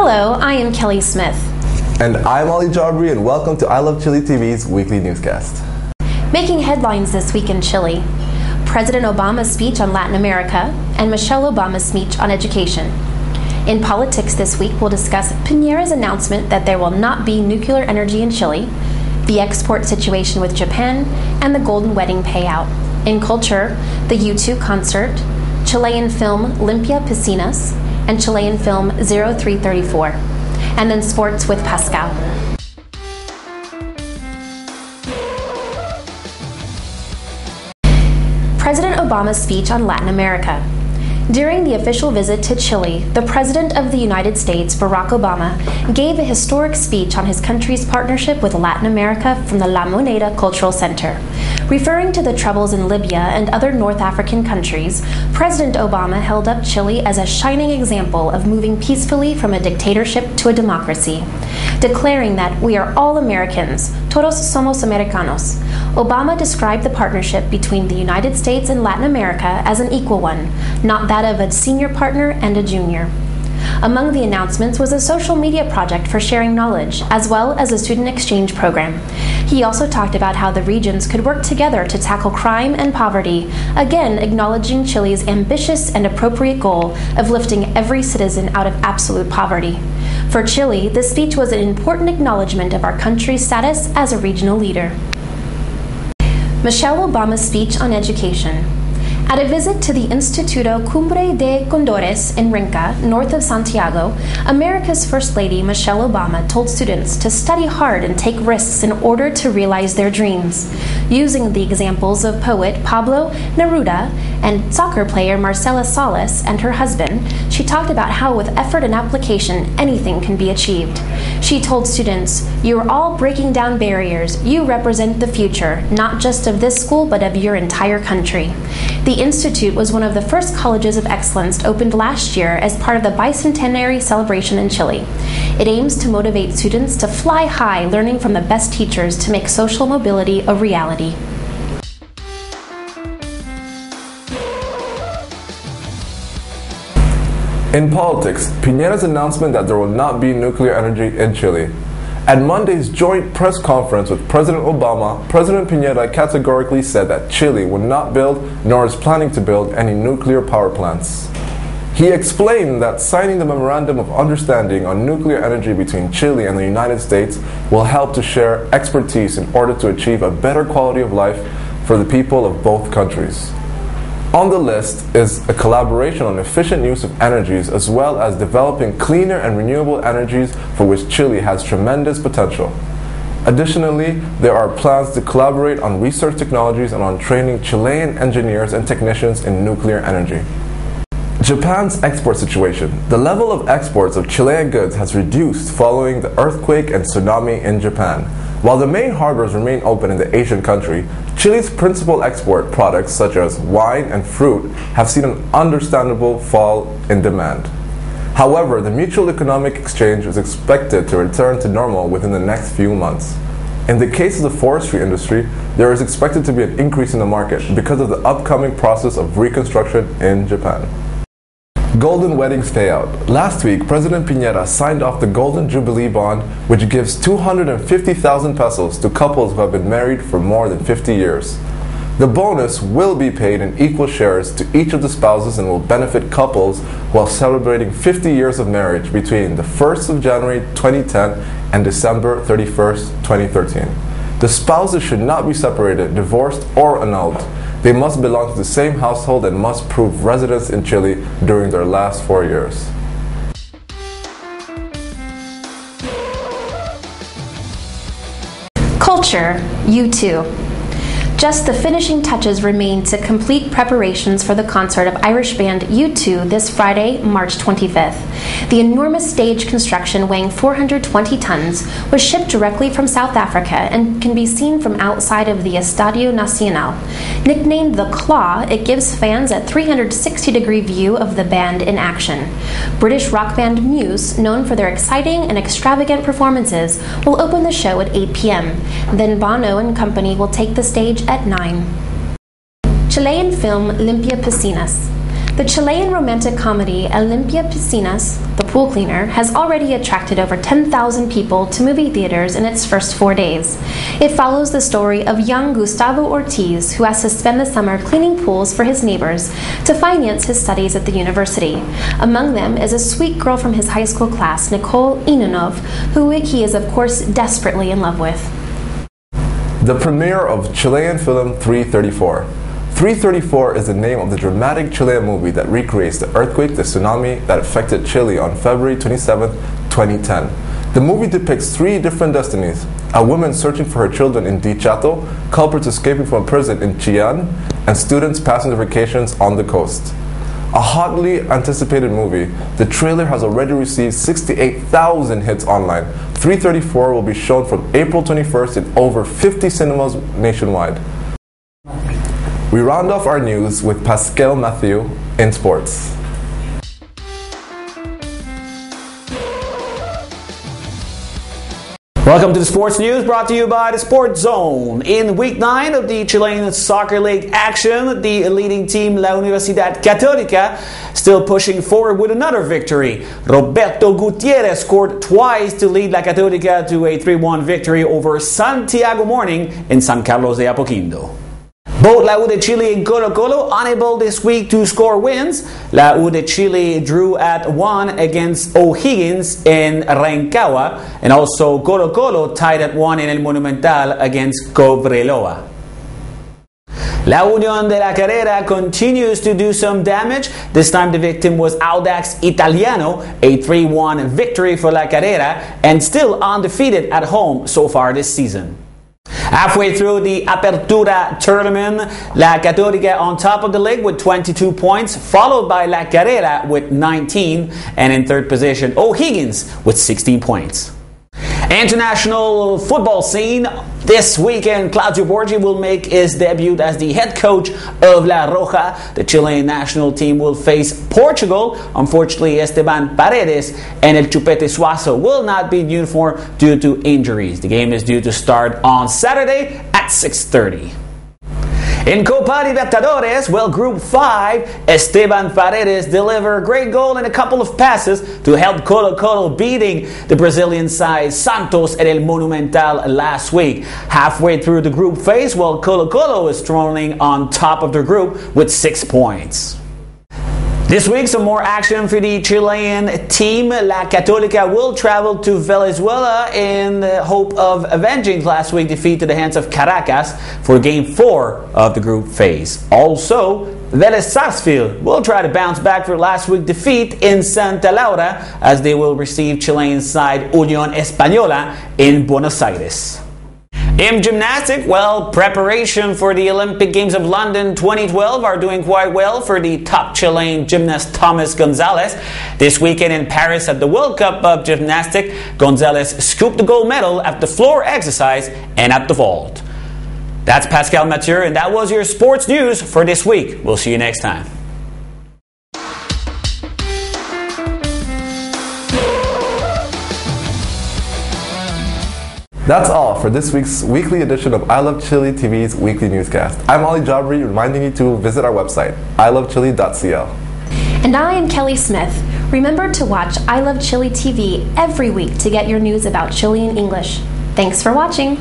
Hello, I am Kelli Smith. And I'm Jabry, and welcome to Love Chile TV's weekly newscast. Making headlines this week in Chile: President Obama's speech on Latin America and Michelle Obama's speech on education. In politics this week, we'll discuss Piñera's announcement that there will not be nuclear energy in Chile, the export situation with Japan, and the golden wedding payout. In culture, the U2 concert, Chilean film Limpia Piscinas, and Chilean film 0334. And then sports with Pascal. President Obama's speech on Latin America. During the official visit to Chile, the President of the United States, Barack Obama, gave a historic speech on his country's partnership with Latin America from the La Moneda Cultural Center. Referring to the troubles in Libya and other North African countries, President Obama held up Chile as a shining example of moving peacefully from a dictatorship to a democracy. Declaring that we are all Americans, todos somos americanos, Obama described the partnership between the United States and Latin America as an equal one, not that of a senior partner and a junior. Among the announcements was a social media project for sharing knowledge, as well as a student exchange program. He also talked about how the regions could work together to tackle crime and poverty, again acknowledging Chile's ambitious and appropriate goal of lifting every citizen out of absolute poverty. For Chile, this speech was an important acknowledgement of our country's status as a regional leader. Michelle Obama's speech on education. At a visit to the Instituto Cumbre de Condores in Rinca, north of Santiago, America's First Lady Michelle Obama told students to study hard and take risks in order to realize their dreams. Using the examples of poet Pablo Neruda and soccer player Marcela Salas and her husband, she talked about how with effort and application, anything can be achieved. She told students, "You are all breaking down barriers. You represent the future, not just of this school, but of your entire country." The Institute was one of the first colleges of excellence opened last year as part of the bicentenary celebration in Chile. It aims to motivate students to fly high, learning from the best teachers to make social mobility a reality. In politics, Piñera's announcement that there will not be nuclear energy in Chile. At Monday's joint press conference with President Obama, President Piñera categorically said that Chile would not build, nor is planning to build, any nuclear power plants. He explained that signing the Memorandum of Understanding on nuclear energy between Chile and the United States will help to share expertise in order to achieve a better quality of life for the people of both countries. On the list is a collaboration on efficient use of energies, as well as developing cleaner and renewable energies for which Chile has tremendous potential. Additionally, there are plans to collaborate on research technologies and on training Chilean engineers and technicians in nuclear energy. Japan's export situation. The level of exports of Chilean goods has reduced following the earthquake and tsunami in Japan. While the main harbors remain open in the Asian country, Chile's principal export products such as wine and fruit have seen an understandable fall in demand. However, the mutual economic exchange is expected to return to normal within the next few months. In the case of the forestry industry, there is expected to be an increase in the market because of the upcoming process of reconstruction in Japan. Golden Weddings Payout. Last week, President Piñera signed off the Golden Jubilee Bond, which gives 250,000 pesos to couples who have been married for more than 50 years. The bonus will be paid in equal shares to each of the spouses and will benefit couples while celebrating 50 years of marriage between the 1st of January 2010 and December 31st, 2013. The spouses should not be separated, divorced, or annulled. They must belong to the same household and must prove residence in Chile during their last 4 years. Culture, U2. Just the finishing touches remain to complete preparations for the concert of Irish band U2 this Friday, March 25th. The enormous stage construction, weighing 420 tons, was shipped directly from South Africa and can be seen from outside of the Estadio Nacional. Nicknamed the Claw, it gives fans a 360-degree view of the band in action. British rock band Muse, known for their exciting and extravagant performances, will open the show at 8 p.m. Then Bono and company will take the stage at 9. Chilean film Limpia Piscinas. The Chilean romantic comedy Limpia Piscinas, The Pool Cleaner, has already attracted over 10,000 people to movie theaters in its first 4 days. It follows the story of young Gustavo Ortiz, who has to spend the summer cleaning pools for his neighbors to finance his studies at the university. Among them is a sweet girl from his high school class, Nicole Inanov, who he is of course desperately in love with. The premiere of Chilean film 334. 334 is the name of the dramatic Chilean movie that recreates the earthquake, the tsunami that affected Chile on February 27, 2010. The movie depicts 3 different destinies: a woman searching for her children in Dichato, culprits escaping from a prison in Chillán, and students passing their vacations on the coast. A hotly anticipated movie, the trailer has already received 68,000 hits online. 334 will be shown from April 21st in over 50 cinemas nationwide. We round off our news with Pascal Mathieu in sports. Welcome to the Sports News, brought to you by the Sports Zone. In Week 9 of the Chilean Soccer League action, the leading team La Universidad Católica still pushing forward with another victory. Roberto Gutierrez scored twice to lead La Católica to a 3-1 victory over Santiago Morning in San Carlos de Apoquindo. Both La U de Chile and Colo Colo unable this week to score wins. La U de Chile drew at 1 against O'Higgins in Rancagua, and also Colo Colo tied at 1 in El Monumental against Cobreloa. La Unión de la Carrera continues to do some damage. This time the victim was Audax Italiano, a 3-1 victory for La Carrera, and still undefeated at home so far this season. Halfway through the Apertura tournament, La Católica on top of the league with 22 points, followed by La Carrera with 19, and in third position O'Higgins with 16 points. International football scene. This weekend, Claudio Borgi will make his debut as the head coach of La Roja. The Chilean national team will face Portugal. Unfortunately, Esteban Paredes and El Chupete Suazo will not be in uniform due to injuries. The game is due to start on Saturday at 6:30. In Copa Libertadores, Group 5, Esteban Paredes delivered a great goal and a couple of passes to help Colo Colo beating the Brazilian side Santos at El Monumental last week. Halfway through the group phase, Colo Colo is strolling on top of the group with 6 points. This week, some more action for the Chilean team. La Católica will travel to Venezuela in the hope of avenging last week's defeat to the hands of Caracas for Game 4 of the group phase. Also, Vélez Sarsfield will try to bounce back for last week's defeat in Santa Laura as they will receive Chilean side Unión Española in Buenos Aires. In gymnastics, preparation for the Olympic Games of London 2012 are doing quite well for the top Chilean gymnast Thomas Gonzalez. This weekend in Paris at the World Cup of Gymnastics, Gonzalez scooped the gold medal at the floor exercise and at the vault. That's Pascal Mathieu, and that was your sports news for this week. We'll see you next time. That's all for this week's weekly edition of I Love Chile TV's weekly newscast. I'm Jabry, reminding you to visit our website, ilovechile.cl. And I am Kelli Smith. Remember to watch I Love Chile TV every week to get your news about Chile in English. Thanks for watching.